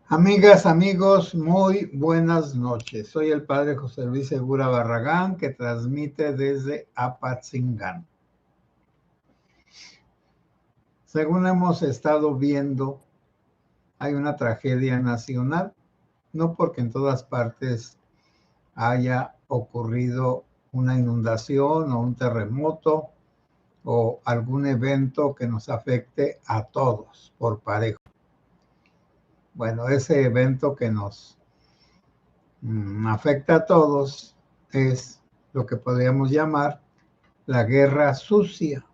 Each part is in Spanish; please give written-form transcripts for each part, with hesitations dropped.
Amigas, amigos, muy buenas noches. Soy el padre José Luis Segura Barragán, que transmite desde Apatzingán. Según hemos estado viendo, hay una tragedia nacional, no porque en todas partes haya ocurrido una inundación o un terremoto o algún evento que nos afecte a todos por parejo. Bueno, ese evento que nos afecta a todos es lo que podríamos llamar la guerra sucia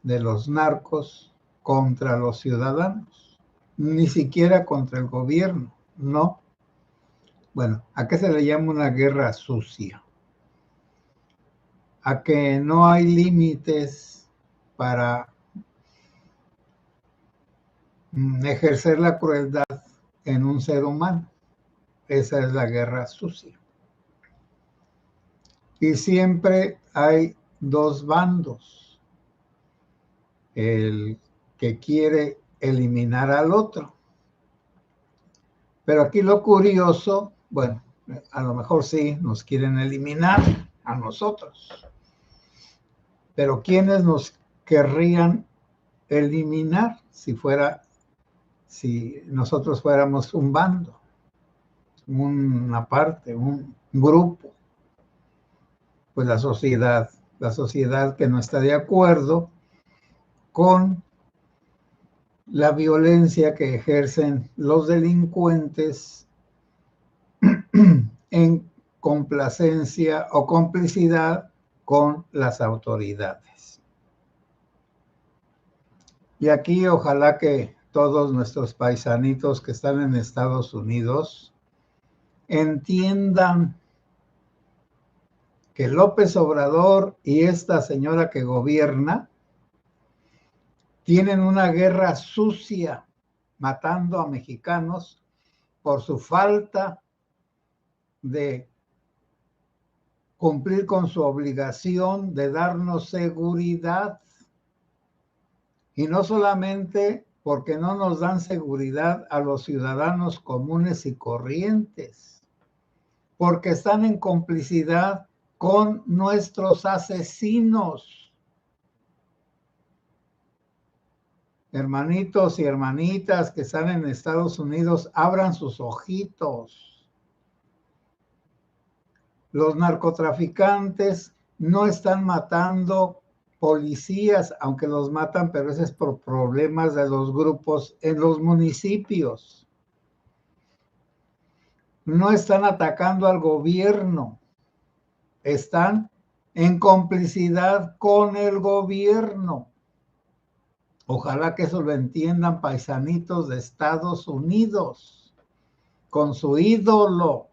de los narcos contra los ciudadanos, ni siquiera contra el gobierno, no. Bueno, ¿a qué se le llama una guerra sucia? A que no hay límites para ejercer la crueldad en un ser humano. Esa es la guerra sucia. Y siempre hay dos bandos. El que quiere eliminar al otro. Pero aquí lo curioso, bueno, a lo mejor sí nos quieren eliminar a nosotros. Pero ¿quiénes nos querrían eliminar si nosotros fuéramos un bando, una parte, un grupo? Pues la sociedad que no está de acuerdo con la violencia que ejercen los delincuentes en complacencia o complicidad con las autoridades. Y aquí ojalá que todos nuestros paisanitos que están en Estados Unidos entiendan que López Obrador y esta señora que gobierna tienen una guerra sucia matando a mexicanos por su falta de cumplir con su obligación de darnos seguridad. Y no solamente porque no nos dan seguridad a los ciudadanos comunes y corrientes, porque están en complicidad con nuestros asesinos. Hermanitos y hermanitas que están en Estados Unidos, abran sus ojitos. Los narcotraficantes no están matando policías, aunque los matan, pero ese es por problemas de los grupos en los municipios. No están atacando al gobierno, están en complicidad con el gobierno. Ojalá que eso lo entiendan paisanitos de Estados Unidos, con su ídolo,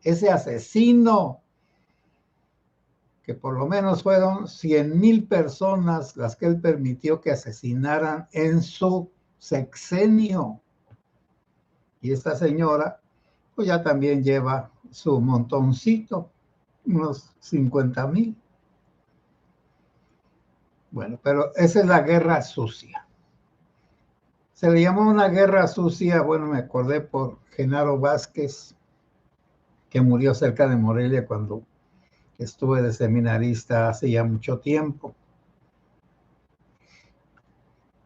ese asesino, que por lo menos fueron 100,000 personas las que él permitió que asesinaran en su sexenio. Y esta señora, pues ya también lleva su montoncito, unos 50,000. Bueno, pero esa es la guerra sucia. Se le llamó una guerra sucia, bueno, me acordé por Genaro Vázquez, que murió cerca de Morelia cuando estuve de seminarista hace ya mucho tiempo.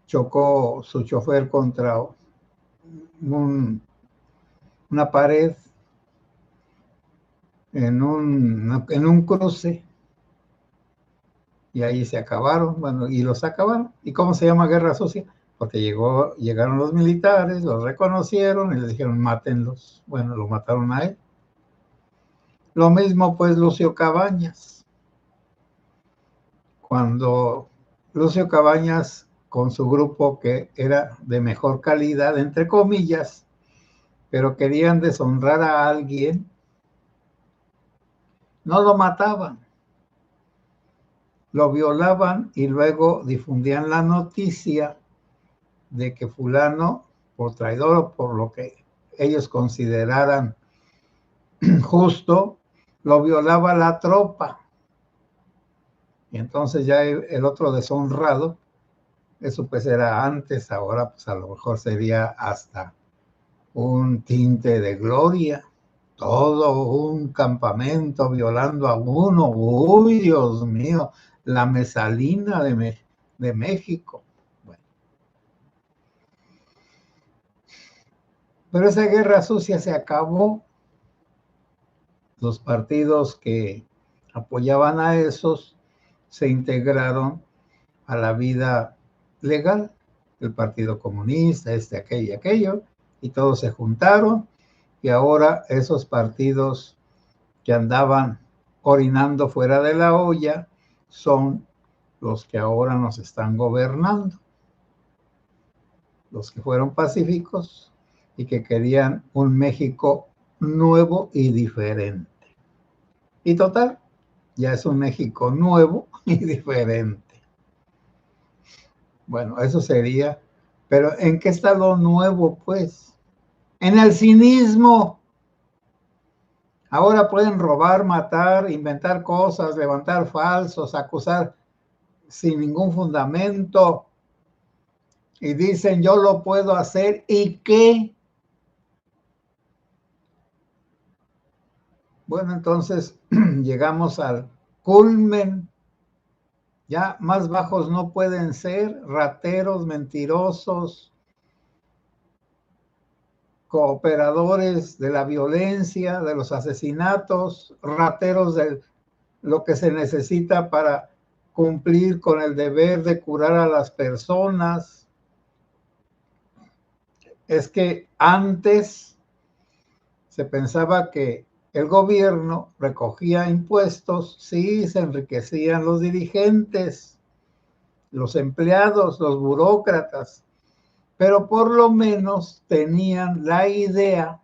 Chocó su chofer contra una pared en un cruce y ahí se acabaron, bueno, y los acabaron. ¿Y cómo se llama guerra sucia? Porque llegaron los militares, los reconocieron y les dijeron, mátenlos. Bueno, lo mataron a él. Lo mismo pues Lucio Cabañas. Cuando Lucio Cabañas con su grupo, que era de mejor calidad, entre comillas, pero querían deshonrar a alguien, no lo mataban, lo violaban y luego difundían la noticia de que fulano, por traidor o por lo que ellos consideraran justo, lo violaba la tropa. Y entonces ya el otro deshonrado, eso pues era antes, ahora pues a lo mejor sería hasta un tinte de gloria, todo un campamento violando a uno. Uy, Dios mío, la Mesalina de México. Bueno. Pero esa guerra sucia se acabó. Los partidos que apoyaban a esos se integraron a la vida legal, el Partido Comunista, aquello y aquello, y todos se juntaron, y ahora esos partidos que andaban orinando fuera de la olla son los que ahora nos están gobernando, los que fueron pacíficos y que querían un México nuevo y diferente. Y total, ya es un México nuevo y diferente. Bueno, eso sería, pero ¿en qué está lo nuevo, pues? En el cinismo. Ahora pueden robar, matar, inventar cosas, levantar falsos, acusar sin ningún fundamento. Y dicen, yo lo puedo hacer, ¿y qué? Bueno, entonces llegamos al culmen. Ya más bajos no pueden ser, rateros, mentirosos, cooperadores de la violencia, de los asesinatos, rateros de lo que se necesita para cumplir con el deber de curar a las personas. Es que antes se pensaba que el gobierno recogía impuestos, sí, se enriquecían los dirigentes, los empleados, los burócratas, pero por lo menos tenían la idea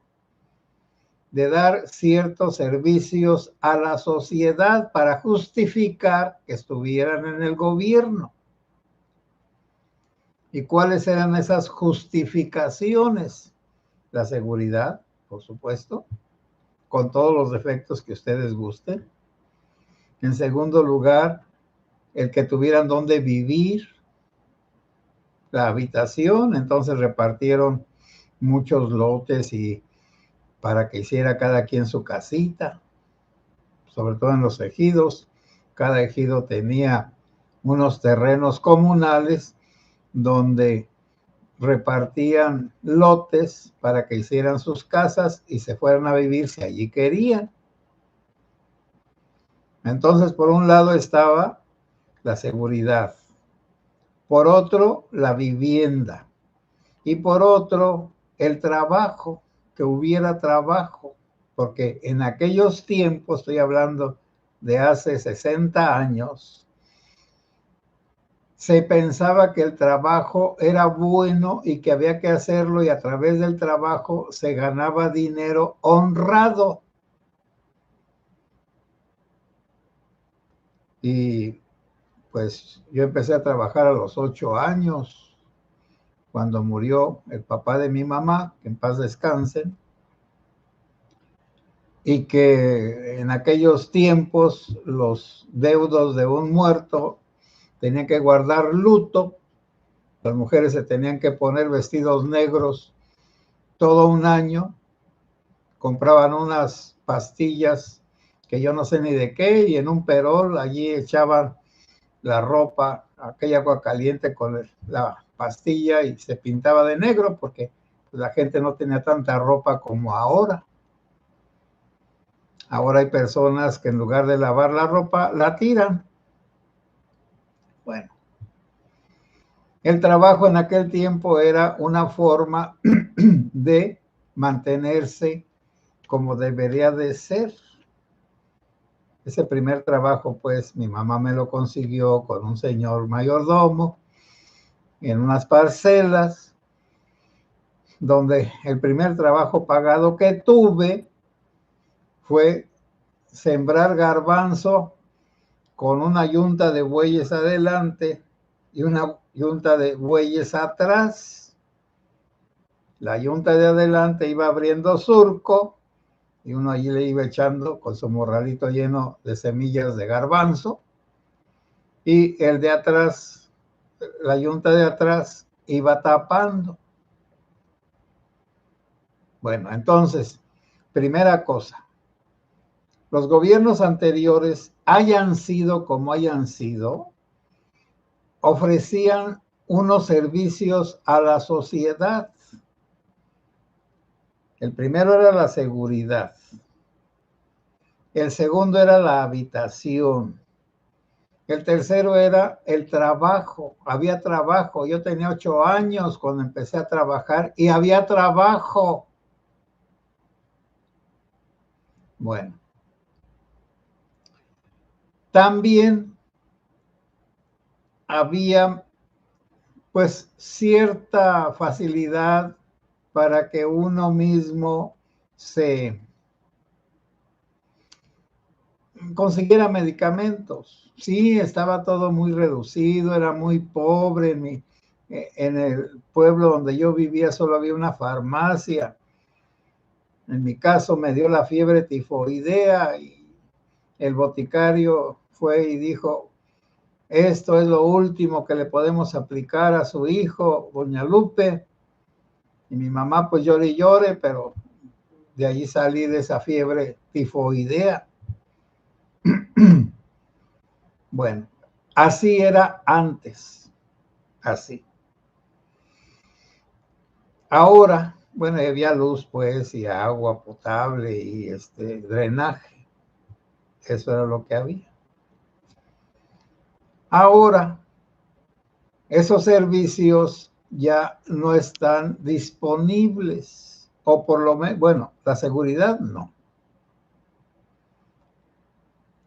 de dar ciertos servicios a la sociedad para justificar que estuvieran en el gobierno. ¿Y cuáles eran esas justificaciones? La seguridad, por supuesto, con todos los defectos que ustedes gusten. En segundo lugar, el que tuvieran dónde vivir, la habitación. Entonces repartieron muchos lotes y para que hiciera cada quien su casita, sobre todo en los ejidos. Cada ejido tenía unos terrenos comunales donde repartían lotes para que hicieran sus casas y se fueran a vivir si allí querían. Entonces, por un lado estaba la seguridad, por otro, la vivienda, y por otro, el trabajo, que hubiera trabajo, porque en aquellos tiempos, estoy hablando de hace 60 años, se pensaba que el trabajo era bueno y que había que hacerlo, y a través del trabajo se ganaba dinero honrado. Y pues yo empecé a trabajar a los 8 años, cuando murió el papá de mi mamá, que en paz descanse, y que en aquellos tiempos los deudos de un muerto tenían que guardar luto, las mujeres se tenían que poner vestidos negros todo un año, compraban unas pastillas que yo no sé ni de qué, y en un perol allí echaban la ropa, aquella agua caliente con la pastilla, y se pintaba de negro porque la gente no tenía tanta ropa como ahora. Ahora hay personas que en lugar de lavar la ropa, la tiran. Bueno, el trabajo en aquel tiempo era una forma de mantenerse como debería de ser. Ese primer trabajo, pues, mi mamá me lo consiguió con un señor mayordomo en unas parcelas, donde el primer trabajo pagado que tuve fue sembrar garbanzo con una yunta de bueyes adelante y una yunta de bueyes atrás. La yunta de adelante iba abriendo surco y uno allí le iba echando con su morralito lleno de semillas de garbanzo, y el de atrás, la yunta de atrás, iba tapando. Bueno, entonces, primera cosa, los gobiernos anteriores, hayan sido como hayan sido, ofrecían unos servicios a la sociedad. El primero era la seguridad. El segundo era la habitación. El tercero era el trabajo. Había trabajo. Yo tenía 8 años cuando empecé a trabajar y había trabajo. Bueno, también había pues cierta facilidad para que uno mismo se consiguiera medicamentos. Sí, estaba todo muy reducido, era muy pobre. En el pueblo donde yo vivía solo había una farmacia. En mi caso me dio la fiebre tifoidea y el boticario fue y dijo, esto es lo último que le podemos aplicar a su hijo, doña Lupe. Y mi mamá pues llore y llore, pero de allí salí de esa fiebre tifoidea. Bueno, así era antes, así. Ahora, bueno, había luz pues y agua potable y drenaje. Eso era lo que había. Ahora, esos servicios ya no están disponibles, o por lo menos, bueno, la seguridad no.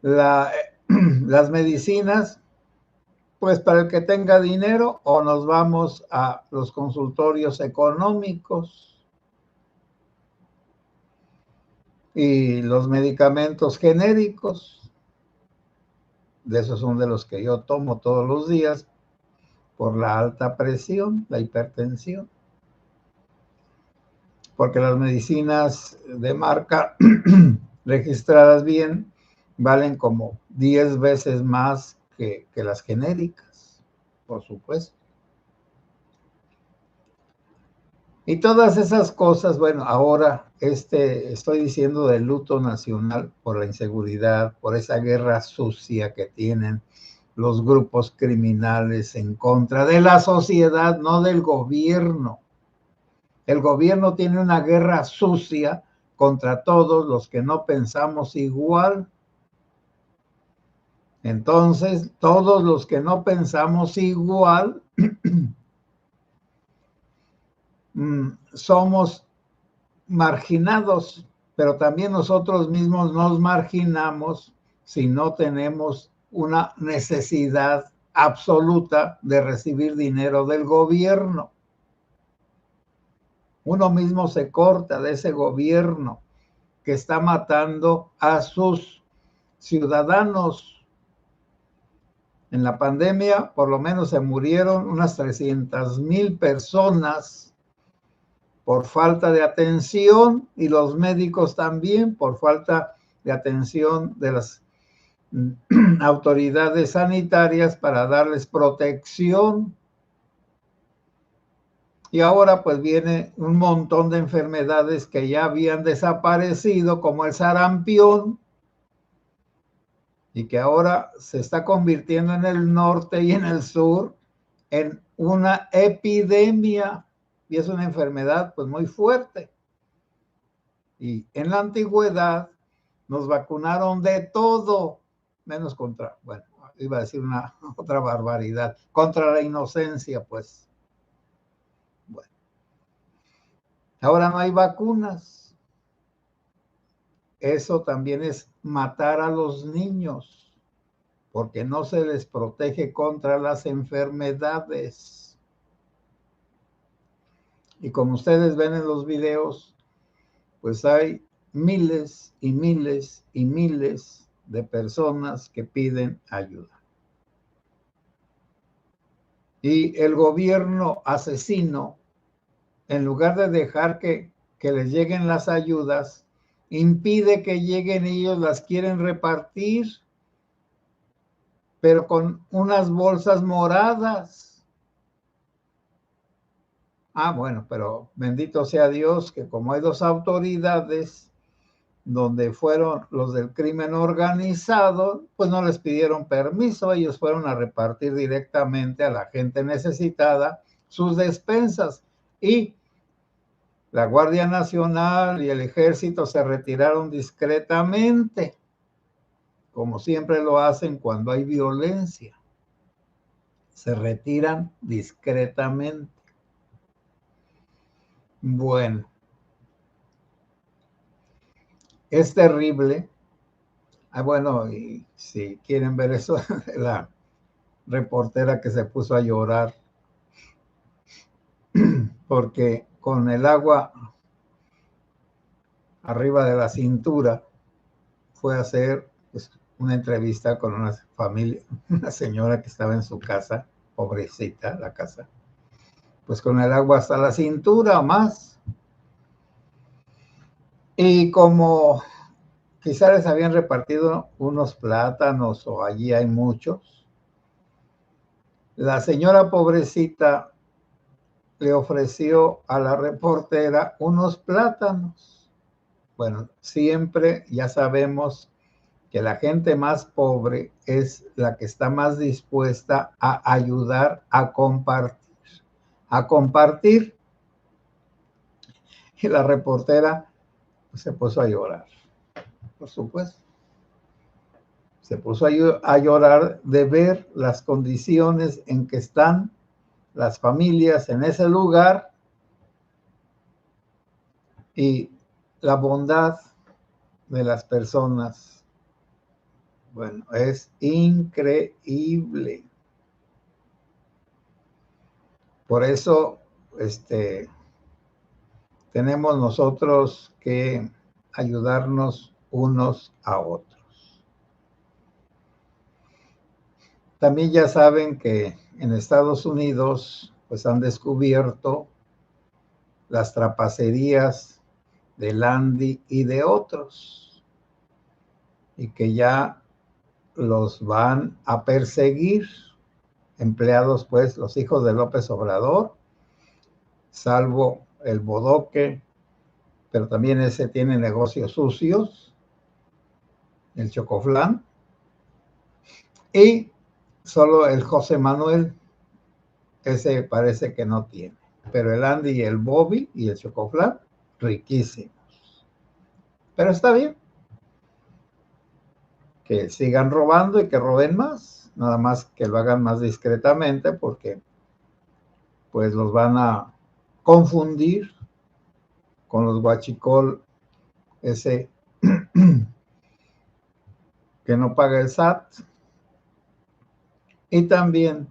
Las medicinas, pues para el que tenga dinero, o nos vamos a los consultorios económicos y los medicamentos genéricos, de esos son de los que yo tomo todos los días por la alta presión, la hipertensión, porque las medicinas de marca registradas bien valen como 10 veces más que las genéricas, por supuesto. Y todas esas cosas, bueno, ahora estoy diciendo de luto nacional por la inseguridad, por esa guerra sucia que tienen los grupos criminales en contra de la sociedad, no del gobierno. El gobierno tiene una guerra sucia contra todos los que no pensamos igual. Entonces, todos los que no pensamos igual somos marginados, pero también nosotros mismos nos marginamos si no tenemos una necesidad absoluta de recibir dinero del gobierno. Uno mismo se corta de ese gobierno que está matando a sus ciudadanos. En la pandemia, por lo menos se murieron unas 300,000 personas por falta de atención y los médicos también por falta de atención de las autoridades sanitarias para darles protección. Y ahora pues viene un montón de enfermedades que ya habían desaparecido, como el sarampión, y que ahora se está convirtiendo en el norte y en el sur en una epidemia, y es una enfermedad pues muy fuerte. Y en la antigüedad nos vacunaron de todo, menos contra, bueno, iba a decir una otra barbaridad, contra la inocencia, pues. Bueno, ahora no hay vacunas. Eso también es matar a los niños, porque no se les protege contra las enfermedades. Y como ustedes ven en los videos, pues hay miles y miles y miles de personas que piden ayuda. Y el gobierno asesino, en lugar de dejar que les lleguen las ayudas, impide que lleguen, ellos las quieren repartir, pero con unas bolsas moradas. Bueno, pero bendito sea Dios que como hay dos autoridades donde fueron los del crimen organizado, pues no les pidieron permiso, ellos fueron a repartir directamente a la gente necesitada sus despensas y la Guardia Nacional y el Ejército se retiraron discretamente, como siempre lo hacen cuando hay violencia. Se retiran discretamente. Bueno, es terrible. Bueno, y si quieren ver eso, la reportera que se puso a llorar porque con el agua arriba de la cintura fue a hacer pues, una entrevista con una familia, una señora que estaba en su casa, pobrecita la casa, pues con el agua hasta la cintura o más. Y como quizá les habían repartido unos plátanos o allí hay muchos, la señora pobrecita le ofreció a la reportera unos plátanos. Bueno, siempre ya sabemos que la gente más pobre es la que está más dispuesta a ayudar a compartir. A compartir. Y la reportera pues, se puso a llorar, por supuesto. Se puso a llorar de ver las condiciones en que están las familias en ese lugar y la bondad de las personas. Bueno, es increíble. Por eso, tenemos nosotros que ayudarnos unos a otros. También ya saben que en Estados Unidos pues han descubierto las trapacerías de Landy y de otros y que ya los van a perseguir, empleados pues los hijos de López Obrador, salvo el Bodoque, pero también ese tiene negocios sucios, el Chocoflán, y solo el José Manuel, ese parece que no tiene, pero el Andy y el Bobby y el Chocoflán, riquísimos. Pero está bien que sigan robando y que roben más, nada más que lo hagan más discretamente porque pues los van a confundir con los guachicol ese que no paga el SAT y también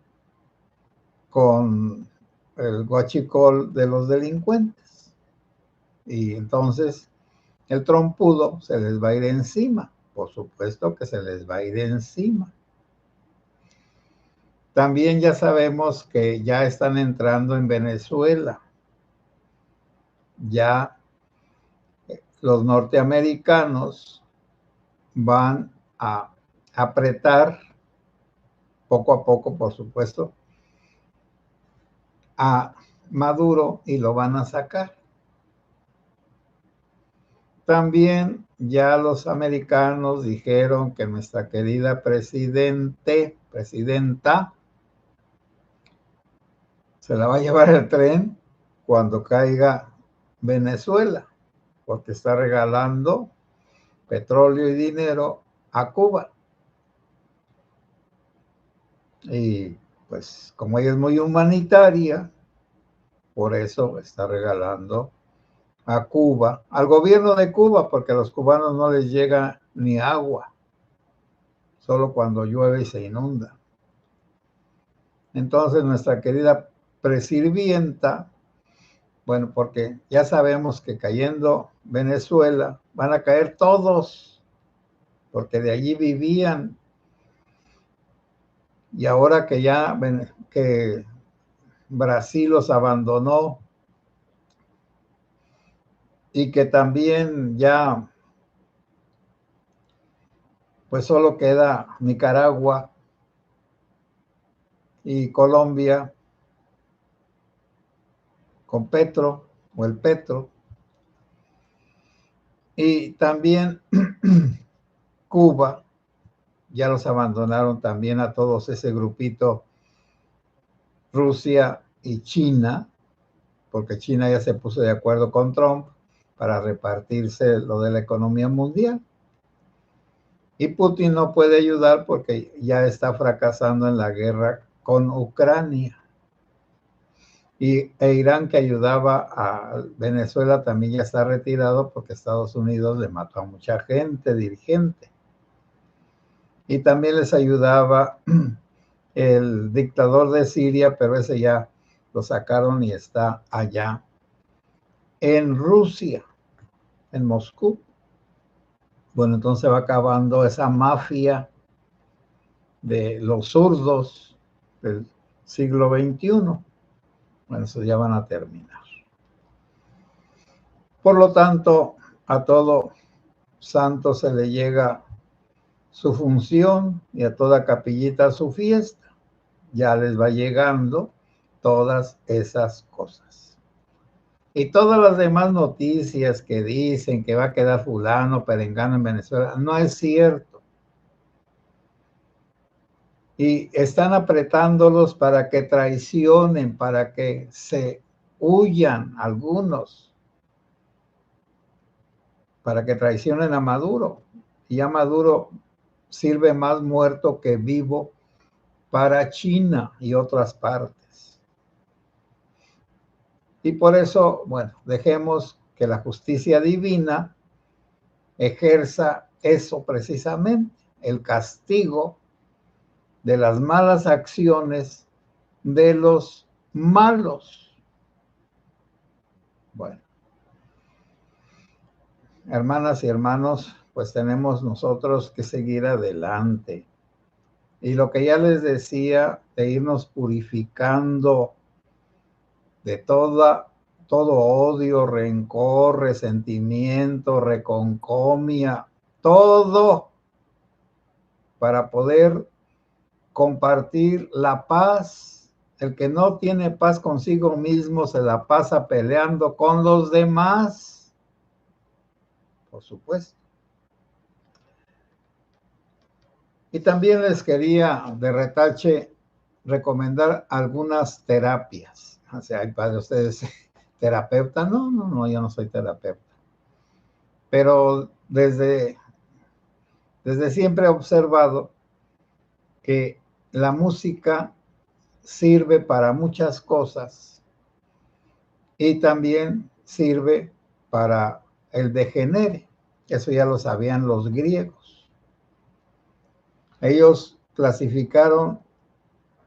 con el guachicol de los delincuentes. Y entonces el trompudo se les va a ir encima, por supuesto que se les va a ir encima. También ya sabemos que ya están entrando en Venezuela. Ya los norteamericanos van a apretar poco a poco, por supuesto, a Maduro y lo van a sacar. También ya los americanos dijeron que nuestra querida presidenta, se la va a llevar el tren cuando caiga Venezuela, porque está regalando petróleo y dinero a Cuba. Y pues como ella es muy humanitaria, por eso está regalando a Cuba, al gobierno de Cuba, porque a los cubanos no les llega ni agua, solo cuando llueve y se inunda. Entonces nuestra querida presidenta, bueno, porque ya sabemos que cayendo Venezuela van a caer todos, porque de allí vivían. Y ahora que ya que Brasil los abandonó y que también ya pues solo queda Nicaragua y Colombia con Petro o el Petro. Y también Cuba, ya los abandonaron también a todos ese grupito, Rusia y China, porque China ya se puso de acuerdo con Trump para repartirse lo de la economía mundial. Y Putin no puede ayudar porque ya está fracasando en la guerra con Ucrania. E Irán, que ayudaba a Venezuela, también ya está retirado porque Estados Unidos le mató a mucha gente, dirigente. Y también les ayudaba el dictador de Siria, pero ese ya lo sacaron y está allá en Rusia, en Moscú. Bueno, entonces va acabando esa mafia de los zurdos del siglo XXI. Bueno, eso ya van a terminar. Por lo tanto, a todo santo se le llega su función y a toda capillita su fiesta. Ya les va llegando todas esas cosas. Y todas las demás noticias que dicen que va a quedar fulano, perengano en Venezuela, no es cierto. Y están apretándolos para que traicionen, para que se huyan algunos, para que traicionen a Maduro. Y ya Maduro sirve más muerto que vivo para China y otras partes. Y por eso, bueno, dejemos que la justicia divina ejerza eso precisamente, el castigo de las malas acciones de los malos. Bueno, hermanas y hermanos, pues tenemos nosotros que seguir adelante. Y lo que ya les decía, de irnos purificando de todo odio, rencor, resentimiento, reconcomia, todo para poder compartir la paz. El que no tiene paz consigo mismo se la pasa peleando con los demás, por supuesto. Y también les quería de retache recomendar algunas terapias. O sea, para ustedes, terapeuta, no, yo no soy terapeuta. Pero desde siempre he observado que la música sirve para muchas cosas y también sirve para el degenere. Eso ya lo sabían los griegos. Ellos clasificaron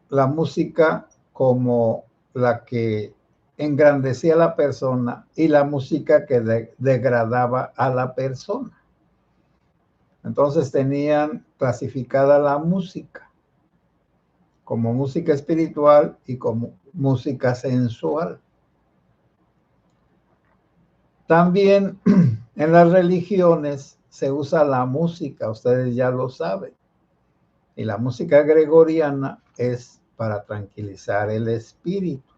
la música como la que engrandecía a la persona y la música que degradaba a la persona. Entonces tenían clasificada la música como música espiritual y como música sensual. También en las religiones se usa la música, ustedes ya lo saben. Y la música gregoriana es para tranquilizar el espíritu.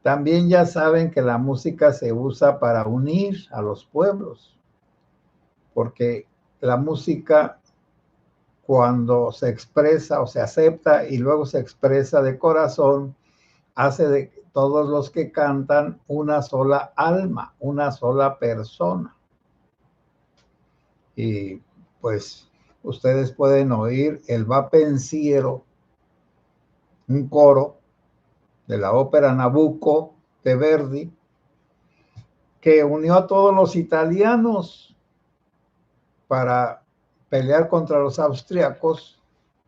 También ya saben que la música se usa para unir a los pueblos, porque la música, cuando se expresa o se acepta y luego se expresa de corazón, hace de todos los que cantan una sola alma, una sola persona. Y pues ustedes pueden oír el Va Pensiero, un coro de la ópera Nabucco de Verdi, que unió a todos los italianos para pelear contra los austriacos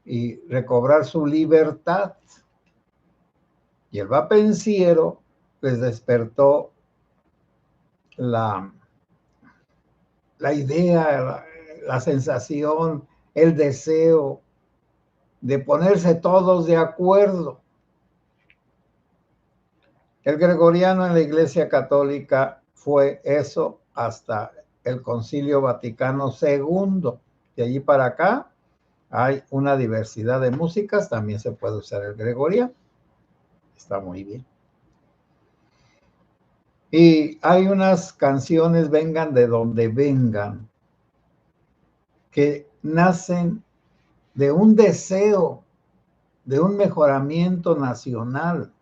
y recobrar su libertad. Y el Va Pensiero les despertó la idea, la sensación, el deseo de ponerse todos de acuerdo. El gregoriano en la Iglesia Católica fue eso hasta el Concilio Vaticano II. De allí para acá hay una diversidad de músicas, también se puede usar el gregoriano. Está muy bien. Y hay unas canciones, vengan de donde vengan, que nacen de un deseo, de un mejoramiento nacional.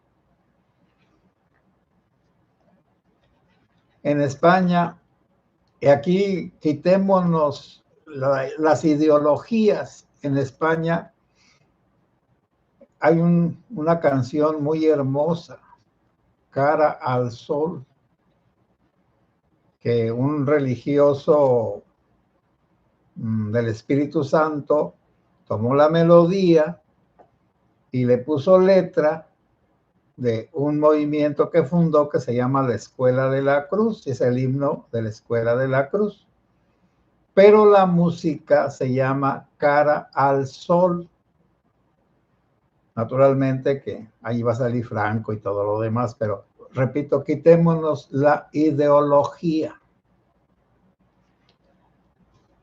En España, y aquí quitémonos las ideologías. En España hay una canción muy hermosa, Cara al Sol, que un religioso del Espíritu Santo tomó la melodía y le puso letra de un movimiento que fundó que se llama la Escuela de la Cruz, es el himno de la Escuela de la Cruz. Pero la música se llama Cara al Sol. Naturalmente que ahí va a salir Franco y todo lo demás, pero repito, quitémonos la ideología.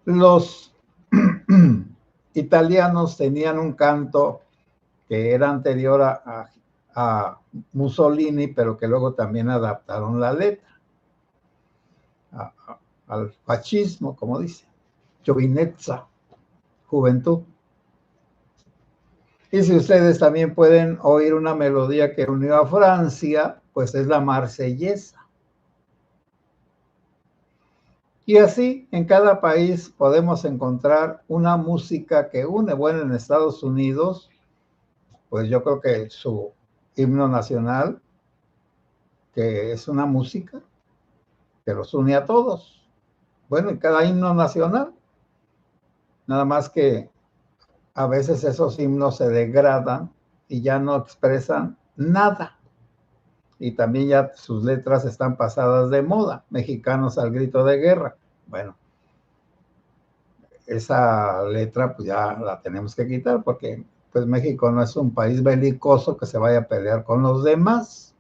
Los italianos tenían un canto que era anterior a Mussolini, pero que luego también adaptaron la letra al fascismo, como dice, giovinezza, juventud. Y si ustedes también pueden oír una melodía que unió a Francia, pues es la Marsellesa. Y así en cada país podemos encontrar una música que une. Bueno, en Estados Unidos, pues yo creo que su himno nacional, que es una música que los une a todos. Bueno, en cada himno nacional, nada más que a veces esos himnos se degradan y ya no expresan nada. Y también ya sus letras están pasadas de moda. Mexicanos al grito de guerra. Bueno, esa letra pues ya la tenemos que quitar porque pues México no es un país belicoso que se vaya a pelear con los demás.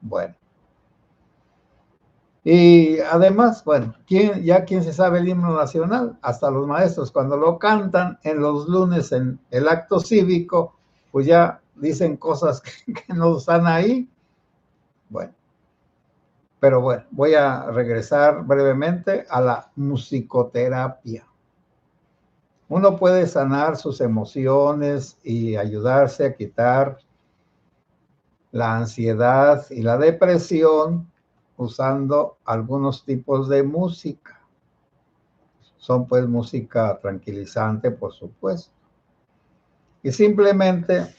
Bueno. Y además, bueno, ¿quién se sabe el himno nacional? Hasta los maestros, cuando lo cantan en los lunes en el acto cívico, pues ya dicen cosas que no están ahí. Bueno, pero bueno, voy a regresar brevemente a la musicoterapia. Uno puede sanar sus emociones y ayudarse a quitar la ansiedad y la depresión usando algunos tipos de música. Son pues música tranquilizante, por supuesto. Y simplemente,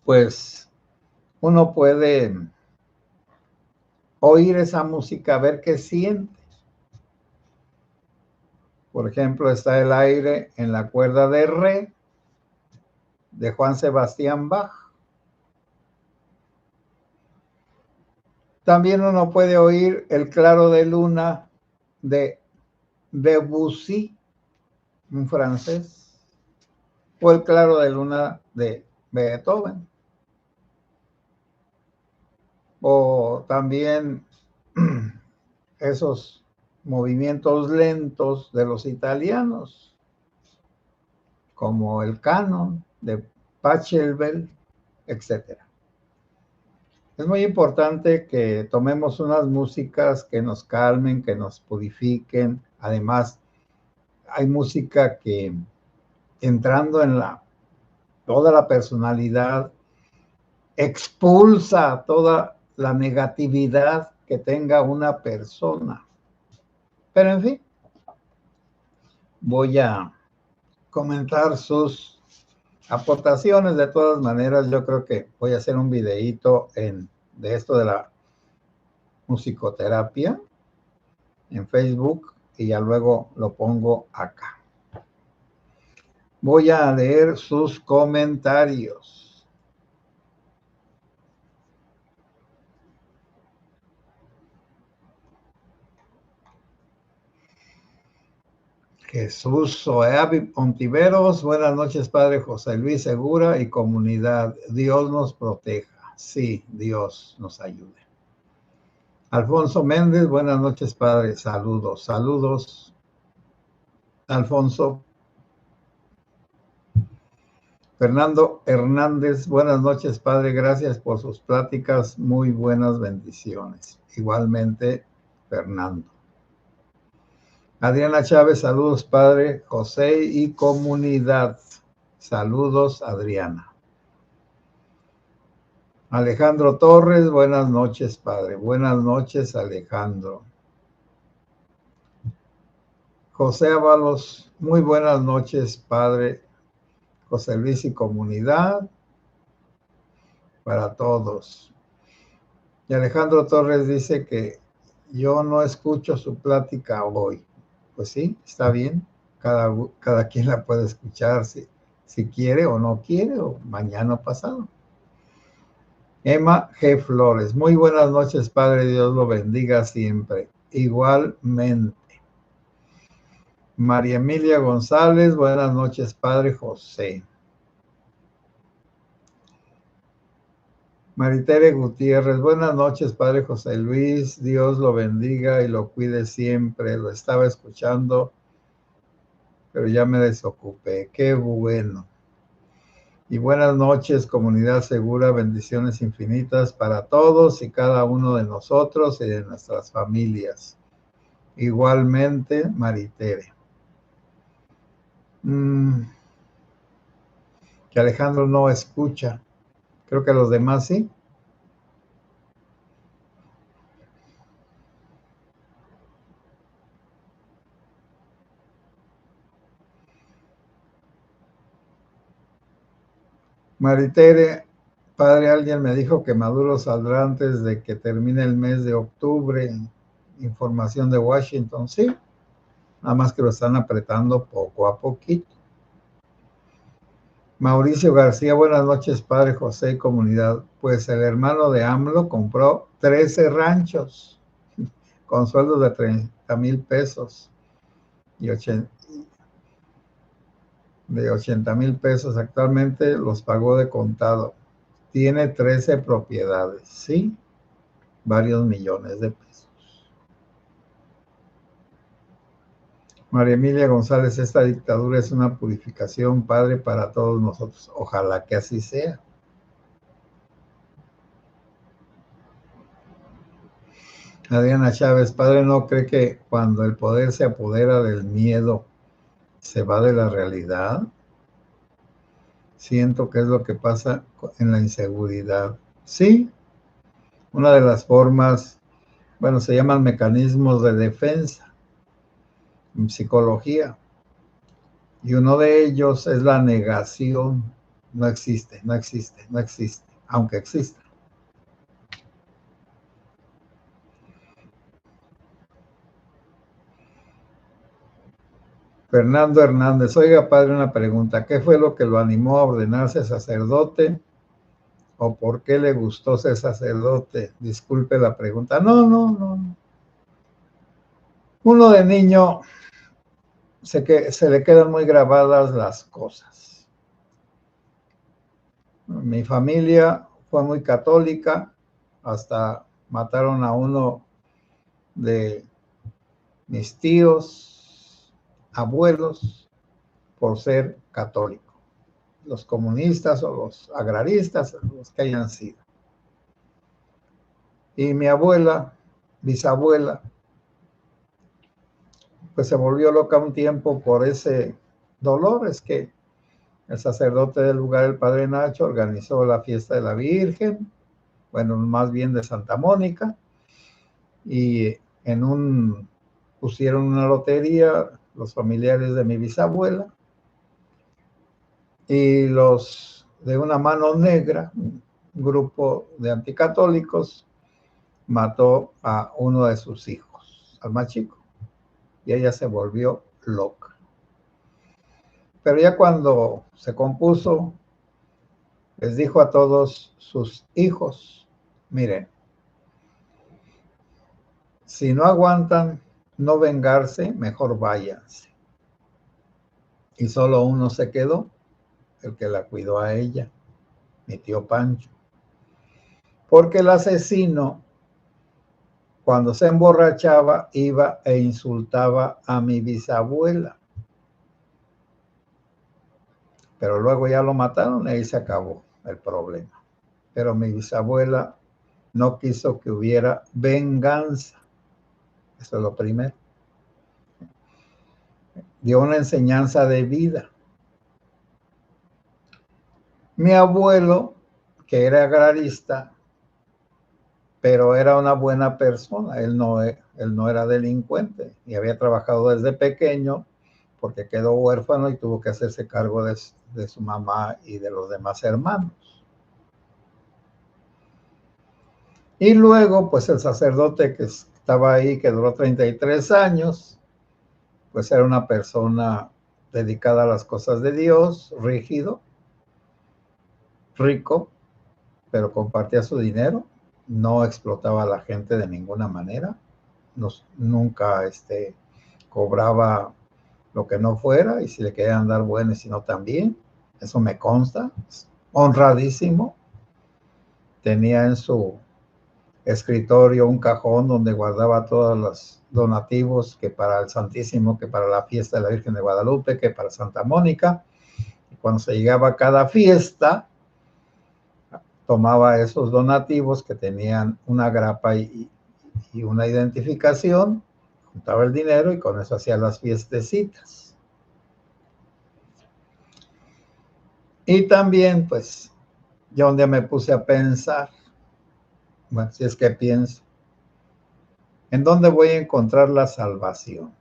pues, uno puede oír esa música, ver qué siente. Por ejemplo, está el aire en la cuerda de re de Juan Sebastián Bach. También uno puede oír el claro de luna de Debussy, un francés, o el claro de luna de Beethoven. O también esos movimientos lentos de los italianos, como el canon de Pachelbel, etc. Es muy importante que tomemos unas músicas que nos calmen, que nos purifiquen. Además, hay música que entrando en toda la personalidad, expulsa toda la negatividad que tenga una persona. Pero en fin, voy a comentar sus aportaciones. De todas maneras, yo creo que voy a hacer un videíto de esto de la musicoterapia en Facebook y ya luego lo pongo acá. Voy a leer sus comentarios. Jesús Soeavi Ontiveros, buenas noches, Padre José Luis Segura y comunidad. Dios nos proteja. Sí, Dios nos ayude. Alfonso Méndez, buenas noches, Padre. Saludos, saludos. Alfonso. Fernando Hernández, buenas noches, padre, gracias por sus pláticas, muy buenas bendiciones. Igualmente, Fernando. Adriana Chávez, saludos, padre, José y comunidad. Saludos, Adriana. Alejandro Torres, buenas noches, padre. Buenas noches, Alejandro. José Ábalos, muy buenas noches, padre. José Luis y comunidad, para todos. Y Alejandro Torres dice que yo no escucho su plática hoy. Pues sí, está bien. Cada quien la puede escuchar si quiere o no quiere, o mañana o pasado. Emma G. Flores, muy buenas noches, padre, Dios lo bendiga siempre. Igualmente. María Emilia González, buenas noches, padre José. Maritere Gutiérrez, buenas noches, padre José Luis, Dios lo bendiga y lo cuide siempre. Lo estaba escuchando, pero ya me desocupé. Qué bueno. Y buenas noches, comunidad segura, bendiciones infinitas para todos y cada uno de nosotros y de nuestras familias. Igualmente, Maritere. Que Alejandro no escucha. Creo que los demás sí. Maritere, padre, alguien me dijo que Maduro saldrá antes de que termine el mes de octubre. Información de Washington, sí. Nada más que lo están apretando poco a poquito. Mauricio García, buenas noches, padre José y comunidad. Pues el hermano de AMLO compró 13 ranchos con sueldos de 30,000 pesos y de 80,000 pesos. Actualmente los pagó de contado. Tiene 13 propiedades, sí, varios millones de pesos. María Emilia González, esta dictadura es una purificación, padre, para todos nosotros. Ojalá que así sea. Adriana Chávez, padre, ¿no cree que cuando el poder se apodera del miedo, se va de la realidad? Siento que es lo que pasa en la inseguridad. Sí, una de las formas, bueno, se llaman mecanismos de defensa en psicología. Y uno de ellos es la negación. No existe, no existe, no existe, aunque exista. Fernando Hernández, oiga, padre, una pregunta. ¿Qué fue lo que lo animó a ordenarse sacerdote? ¿O por qué le gustó ser sacerdote? Disculpe la pregunta. No. Uno de niño se le quedan muy grabadas las cosas. Mi familia fue muy católica, hasta mataron a uno de mis tíos, abuelos, por ser católico. Los comunistas o los agraristas, los que hayan sido. Y mi abuela, bisabuela, pues se volvió loca un tiempo por ese dolor. Es que el sacerdote del lugar, el padre Nacho, organizó la fiesta de la Virgen, bueno, más bien de Santa Mónica, y pusieron una lotería los familiares de mi bisabuela, y los de una mano negra, un grupo de anticatólicos, mató a uno de sus hijos, al más chico, y ella se volvió loca. Pero ya cuando se compuso, les dijo a todos sus hijos, miren, si no aguantan no vengarse, mejor váyanse. Y solo uno se quedó, el que la cuidó a ella, mi tío Pancho. Porque el asesino, cuando se emborrachaba, iba e insultaba a mi bisabuela. pero luego ya lo mataron y ahí se acabó el problema. Pero mi bisabuela no quiso que hubiera venganza. Eso es lo primero. Dio una enseñanza de vida. Mi abuelo, que era agrarista, pero era una buena persona, él no era delincuente y había trabajado desde pequeño porque quedó huérfano y tuvo que hacerse cargo de su mamá y de los demás hermanos. Y luego, pues el sacerdote que estaba ahí, que duró 33 años, pues era una persona dedicada a las cosas de Dios, rígido, rico, pero compartía su dinero, no explotaba a la gente de ninguna manera, nunca cobraba lo que no fuera, y si le querían dar bueno y si no también, eso me consta, honradísimo. Tenía en su escritorio un cajón donde guardaba todos los donativos, que para el Santísimo, que para la fiesta de la Virgen de Guadalupe, que para Santa Mónica. Y cuando se llegaba a cada fiesta, tomaba esos donativos que tenían una grapa y una identificación, juntaba el dinero y con eso hacía las fiestecitas. Y también, pues, yo un día me puse a pensar, bueno, si es que pienso, ¿en dónde voy a encontrar la salvación?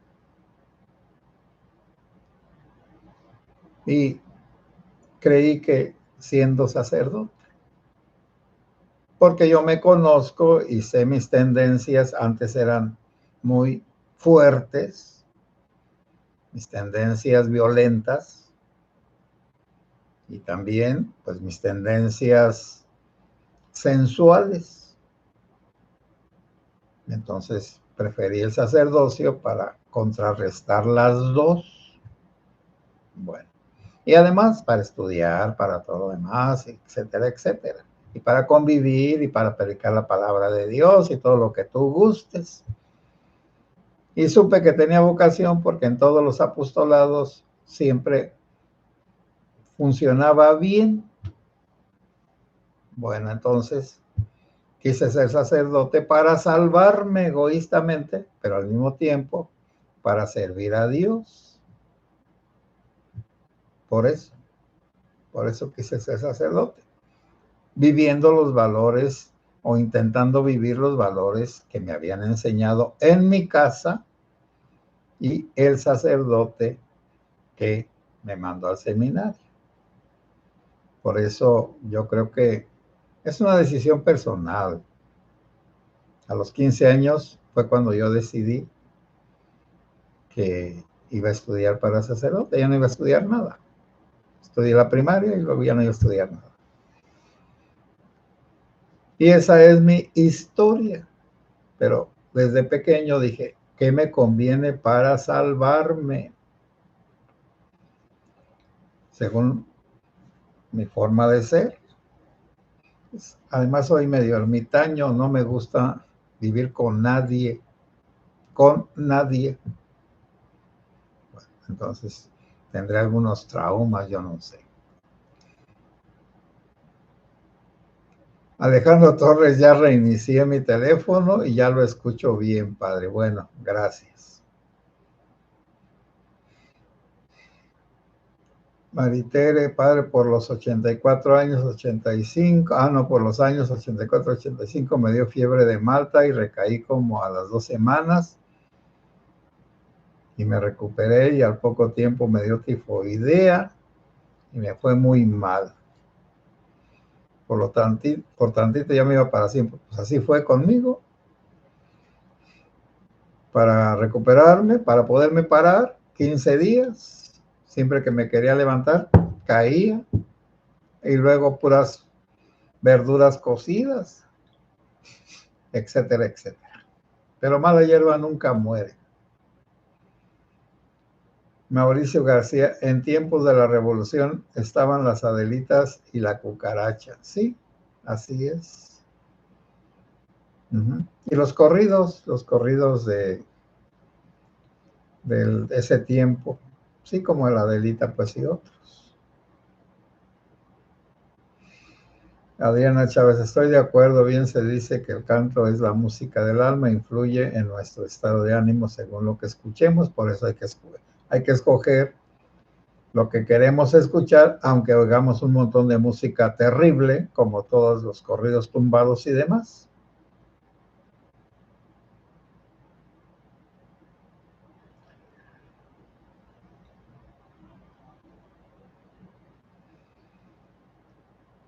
Y creí que siendo sacerdote, porque yo me conozco y sé mis tendencias, antes eran muy fuertes, mis tendencias violentas, y también, pues, mis tendencias sensuales. Entonces, preferí el sacerdocio para contrarrestar las dos. Bueno, y además para estudiar, para todo lo demás, etcétera, etcétera. Y para convivir y para predicar la palabra de Dios y todo lo que tú gustes. Y supe que tenía vocación porque en todos los apostolados siempre funcionaba bien. Bueno, entonces quise ser sacerdote para salvarme egoístamente, pero al mismo tiempo para servir a Dios. Por eso quise ser sacerdote, viviendo los valores o intentando vivir los valores que me habían enseñado en mi casa y el sacerdote que me mandó al seminario. Por eso yo creo que es una decisión personal. A los 15 años fue cuando yo decidí que iba a estudiar para sacerdote. Ya no iba a estudiar nada. Estudié la primaria y luego ya no iba a estudiar nada. Y esa es mi historia. Pero desde pequeño dije, ¿qué me conviene para salvarme? Según mi forma de ser. Además soy medio ermitaño, no me gusta vivir con nadie. Con nadie. Bueno, entonces tendré algunos traumas, yo no sé. Alejandro Torres, ya reinicié mi teléfono y ya lo escucho bien, padre. Bueno, gracias. Maritere, padre, por los 84 años, 85, por los años 84, 85 me dio fiebre de Malta y recaí como a las 2 semanas y me recuperé y al poco tiempo me dio tifoidea y me fue muy mal. Por tantito ya me iba para siempre. Pues así fue conmigo. Para recuperarme, para poderme parar, 15 días. Siempre que me quería levantar, caía. Y luego puras verduras cocidas, etcétera, etcétera. Pero mala hierba nunca muere. Mauricio García, en tiempos de la revolución estaban las Adelitas y la cucaracha. Sí, así es. Y los corridos de ese tiempo, sí, como la Adelita, pues, y otros. Adriana Chávez, estoy de acuerdo, bien se dice que el canto es la música del alma, influye en nuestro estado de ánimo según lo que escuchemos, por eso hay que escoger lo que queremos escuchar, aunque oigamos un montón de música terrible, como todos los corridos tumbados y demás.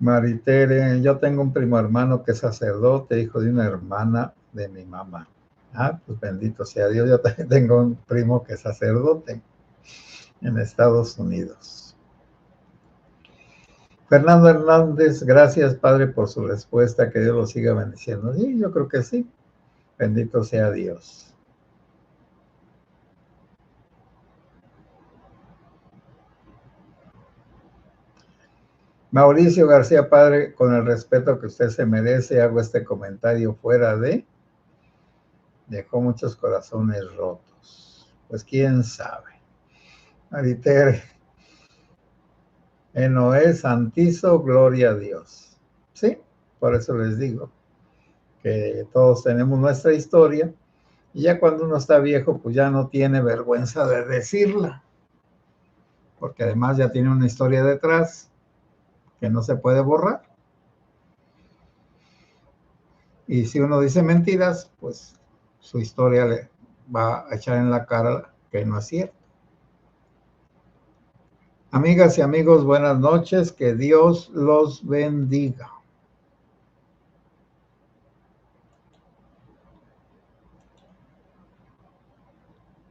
Maritere, yo tengo un primo hermano que es sacerdote, hijo de una hermana de mi mamá. Ah, pues bendito sea Dios, yo también tengo un primo que es sacerdote en Estados Unidos. Fernando Hernández, gracias Padre por su respuesta, que Dios lo siga bendiciendo. Sí, yo creo que sí, bendito sea Dios. Mauricio García, Padre, con el respeto que usted se merece, hago este comentario fuera de... Dejó muchos corazones rotos. Pues quién sabe. Maritere, Noé Santizo, gloria a Dios. Sí, por eso les digo que todos tenemos nuestra historia y ya cuando uno está viejo, pues ya no tiene vergüenza de decirla, porque además ya tiene una historia detrás que no se puede borrar. Y si uno dice mentiras, pues su historia le va a echar en la cara que no es cierto. Amigas y amigos, buenas noches, que Dios los bendiga.